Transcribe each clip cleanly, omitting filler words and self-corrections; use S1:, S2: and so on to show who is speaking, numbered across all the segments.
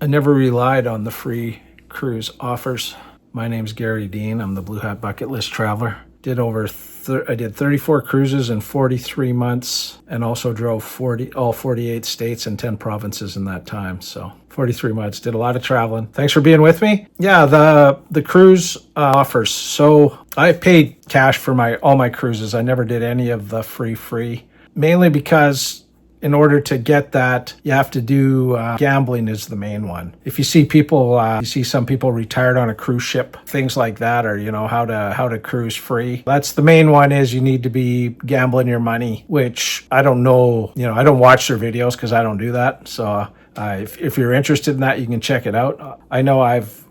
S1: I never relied on the free cruise offers. My name's Gary Dean. I'm the Blue Hat Bucket List Traveler. I did 34 cruises in 43 months and also drove all 48 states and 10 provinces in that time. So 43 months, did a lot of traveling. Thanks for being with me. Yeah, the cruise offers. So I paid cash for all my cruises. I never did any of the free, mainly because in order to get that, you have to do gambling is the main one. If you see people, you see some people retired on a cruise ship, things like that, or how to cruise free. That's the main one. Is you need to be gambling your money, which I don't know. I don't watch their videos because I don't do that. So if you're interested in that, you can check it out. I know I've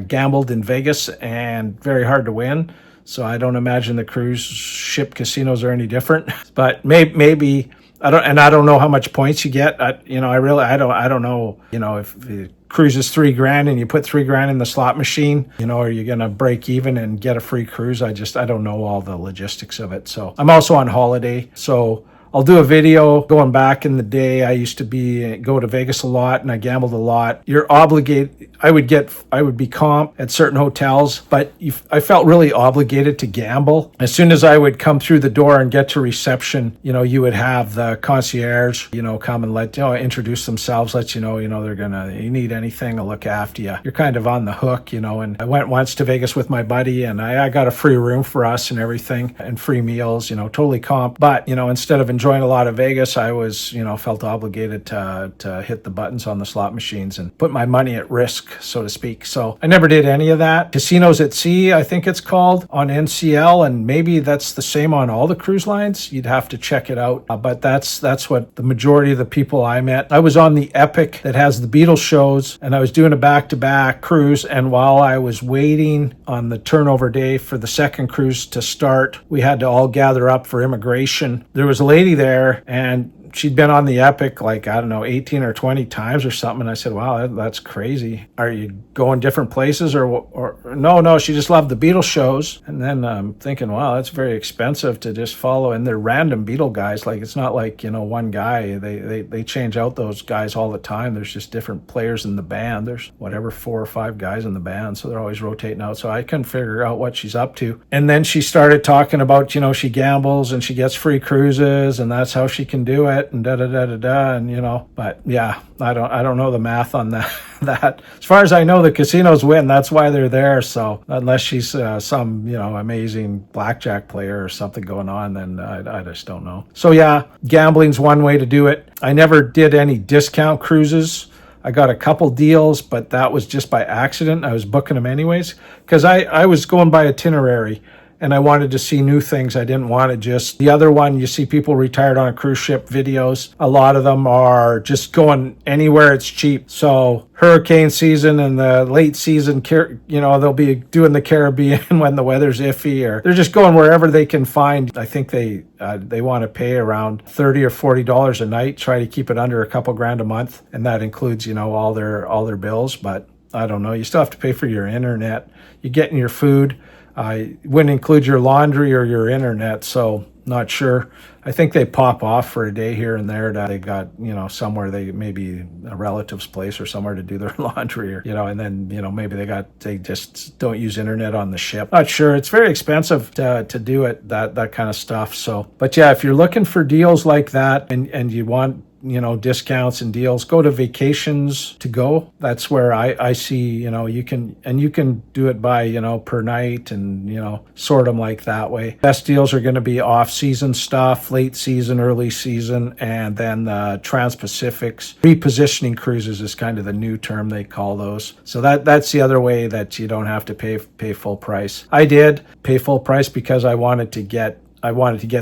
S1: gambled in Vegas and very hard to win. So I don't imagine the cruise ship casinos are any different. But maybe. I don't know how much points you get. I don't know. If the cruise is $3,000 and you put $3,000 in the slot machine, are you going to break even and get a free cruise? I don't know all the logistics of it. So I'm also on holiday. So I'll do a video going back in the day. I used to go to Vegas a lot and I gambled a lot. You're obligated. I would be comp at certain hotels, but I felt really obligated to gamble. As soon as I would come through the door and get to reception, you would have the concierge, come and introduce themselves, let you know, you need anything, I'll look after you. You're kind of on the hook, and I went once to Vegas with my buddy and I got a free room for us and everything and free meals, totally comp. But, instead of enjoying a lot of Vegas, I was, felt obligated to hit the buttons on the slot machines and put my money at risk, so to speak. So I never did any of that. Casinos at Sea, I think it's called, on NCL, and maybe that's the same on all the cruise lines. You'd have to check it out. But that's what the majority of the people I met. I was on the Epic that has the Beatles shows, and I was doing a back-to-back cruise, and while I was waiting on the turnover day for the second cruise to start, we had to all gather up for immigration. There was a lady there, and she'd been on the Epic 18 or 20 times or something. And I said, wow, that's crazy. Are you going different places or no, she just loved the Beatles shows. And then I'm thinking, wow, that's very expensive to just follow. And they're random Beatle guys. It's not like, one guy. They change out those guys all the time. There's just different players in the band. There's 4 or 5 guys in the band. So they're always rotating out. So I couldn't figure out what she's up to. And then she started talking about, she gambles and she gets free cruises and that's how she can do it. And and but yeah, I don't know the math on that. As far as I know, the casinos win. That's why they're there. So unless she's some amazing blackjack player or something going on, then I just don't know. So yeah, gambling's one way to do it. I never did any discount cruises. I got a couple deals, but that was just by accident. I was booking them anyways because I was going by itinerary. And I wanted to see new things. I didn't want to just... The other one, you see people retired on a cruise ship videos. A lot of them are just going anywhere it's cheap. So hurricane season and the late season, they'll be doing the Caribbean when the weather's iffy, or they're just going wherever they can find. I think they want to pay around $30 or $40 a night, try to keep it under a couple grand a month. And that includes, all their bills. But I don't know. You still have to pay for your internet. You're getting your food. I wouldn't include your laundry or your internet, so not sure. I think they pop off for a day here and there. They got, somewhere maybe a relative's place or somewhere to do their laundry, or, and then, maybe they just don't use internet on the ship. Not sure. It's very expensive to do it, that kind of stuff. So, but yeah, if you're looking for deals like that and you want, discounts and deals, go to Vacations to Go. That's where I see, you can do it by, per night and, sort them like that way. Best deals are going to be off-season stuff, late season, early season, and then the Trans-Pacifics. Repositioning cruises is kind of the new term they call those. So that's the other way that you don't have to pay full price. I did pay full price because I wanted to get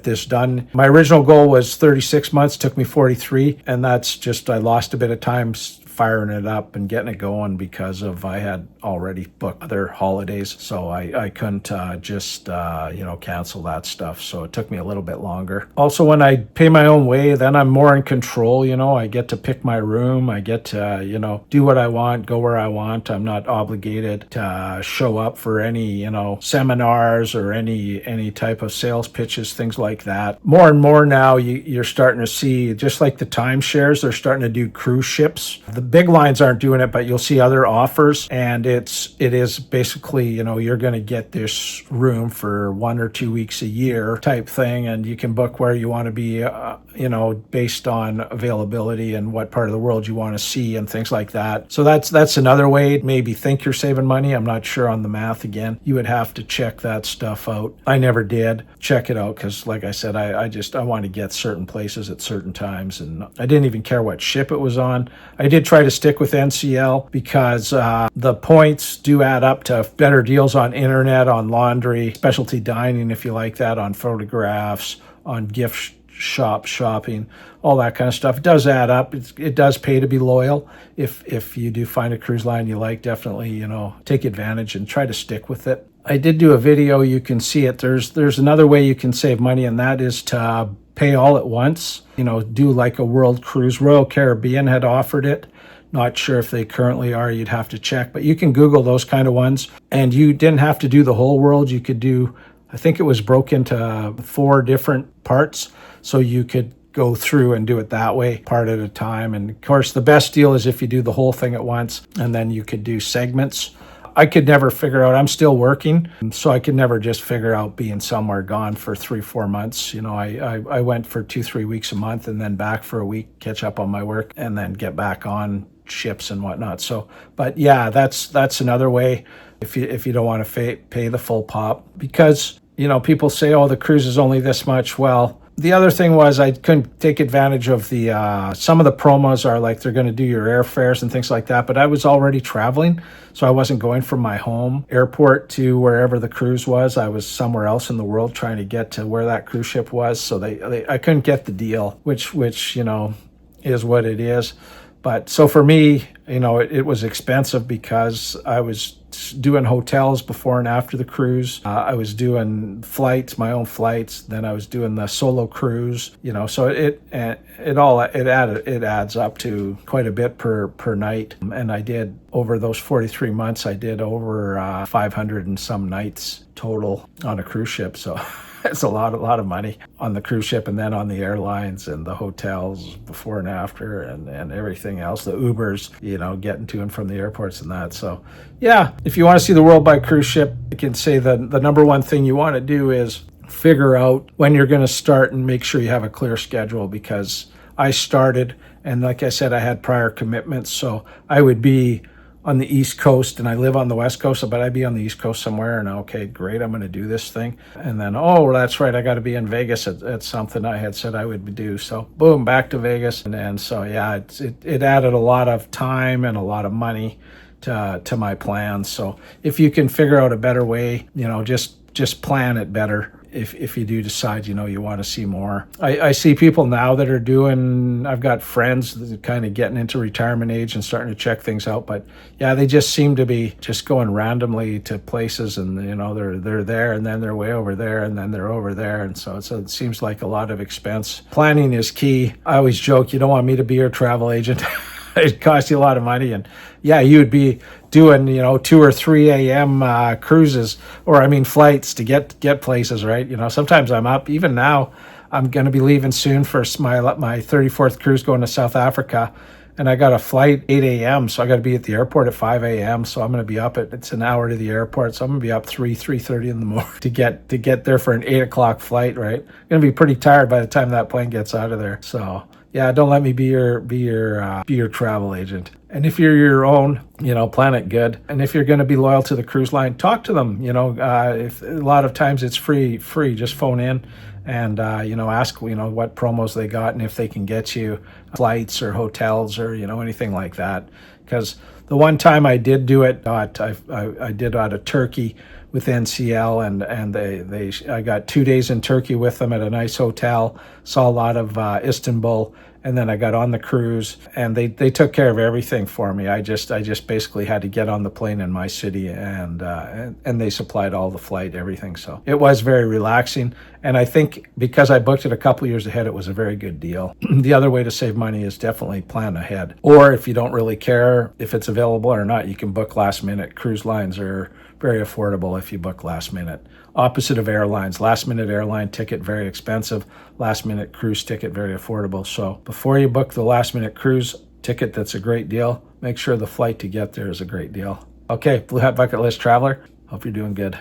S1: this done. My original goal was 36 months, took me 43, and that's just, I lost a bit of time firing it up and getting it going because I had already booked other holidays. So I couldn't just cancel that stuff. So it took me a little bit longer. Also, when I pay my own way, then I'm more in control. I get to pick my room. I get to, do what I want, go where I want. I'm not obligated to show up for any, seminars or any type of sales pitches, things like that. More and more now, you're starting to see, just like the timeshares, they're starting to do cruise ships. The big lines aren't doing it, but you'll see other offers, and it is basically, you're going to get this room for 1 or 2 weeks a year type thing, and you can book where you want to be, based on availability and what part of the world you want to see and things like that. So that's another way. Maybe think you're saving money. I'm not sure on the math again. You would have to check that stuff out. I never did check it out because, like I said, I want to get certain places at certain times, and I didn't even care what ship it was on. I did try to stick with NCL because the points do add up to better deals on internet, on laundry, specialty dining if you like that, on photographs, on gift shop shopping, all that kind of stuff. It does add up. It does pay to be loyal. If you do find a cruise line you like, definitely take advantage and try to stick with it. I did do a video. You can see it. There's another way you can save money, and that is to pay all at once. Do like a world cruise. Royal Caribbean had offered it. Not sure if they currently are. You'd have to check, but you can Google those kind of ones, and you didn't have to do the whole world. You could do, I think it was broke into 4 different parts, so you could go through and do it that way, part at a time. And of course, the best deal is if you do the whole thing at once, and then you could do segments. I could never figure out, I'm still working, so I could never just figure out being somewhere gone for 3-4 months. I went for 2-3 weeks a month and then back for a week, catch up on my work, and then get back on ships and whatnot. So, but yeah, that's another way if you don't want to pay the full pop, because people say, oh, the cruise is only this much. Well, the other thing was I couldn't take advantage of the some of the promos are like they're going to do your airfares and things like that, but I was already traveling, so I wasn't going from my home airport to wherever the cruise was. I was somewhere else in the world trying to get to where that cruise ship was, so I couldn't get the deal, which is what it is. But so for me, it was expensive because I was doing hotels before and after the cruise. I was doing flights, my own flights. Then I was doing the solo cruise. So it adds up to quite a bit per night. And I did, over those 43 months, I did over 500 and some nights total on a cruise ship. So it's a lot of money on the cruise ship, and then on the airlines and the hotels before and after, and everything else, the Ubers, getting to and from the airports and that. So yeah, if you want to see the world by cruise ship, I can say the number one thing you want to do is figure out when you're going to start and make sure you have a clear schedule, because I started, and like I said, I had prior commitments, so I would be on the East Coast, and I live on the West Coast, but I'd be on the East Coast somewhere, and okay, great, I'm going to do this thing. And then, oh, that's right, I got to be in Vegas at something I had said I would do. So boom, back to Vegas. And so, yeah, it added a lot of time and a lot of money to my plans. So if you can figure out a better way, just plan it better. If you do decide, you want to see more. I see people now that are doing, I've got friends that are kind of getting into retirement age and starting to check things out, but yeah, they just seem to be just going randomly to places, and they're there, and then they're way over there, and then they're over there, and so it seems like a lot of expense. Planning is key. I always joke, you don't want me to be your travel agent. It costs you a lot of money, and yeah, you would be doing 2 or 3 a.m. Cruises, or flights to get places, right? Sometimes I'm up. Even now, I'm going to be leaving soon for my 34th cruise going to South Africa, and I got a flight 8 a.m. So I got to be at the airport at 5 a.m. So I'm going to be up it's an hour to the airport, so I'm going to be up 3:30 in the morning to get there for an 8 o'clock flight, right? I'm going to be pretty tired by the time that plane gets out of there. So yeah, don't let me be your travel agent. And if you're your own, plan it good. And if you're going to be loyal to the cruise line, talk to them. If a lot of times it's free. Just phone in and ask what promos they got, and if they can get you flights or hotels or anything like that. Because the one time I did do it, I did out of Turkey with NCL, and I got 2 days in Turkey with them at a nice hotel, saw a lot of Istanbul, and then I got on the cruise, and they took care of everything for me. I just basically had to get on the plane in my city, and they supplied all the flight, everything. So it was very relaxing, and I think because I booked it a couple years ahead, it was a very good deal. The other way to save money is definitely plan ahead, or if you don't really care if it's available or not, you can book last minute. Cruise lines are very affordable if you book last minute. Opposite of airlines, last minute airline ticket very expensive, last minute cruise ticket very affordable. So before you book the last minute cruise, ticket that's a great deal, make sure the flight to get there is a great deal. Okay, Blue Hat Bucket List Traveler, hope you're doing good.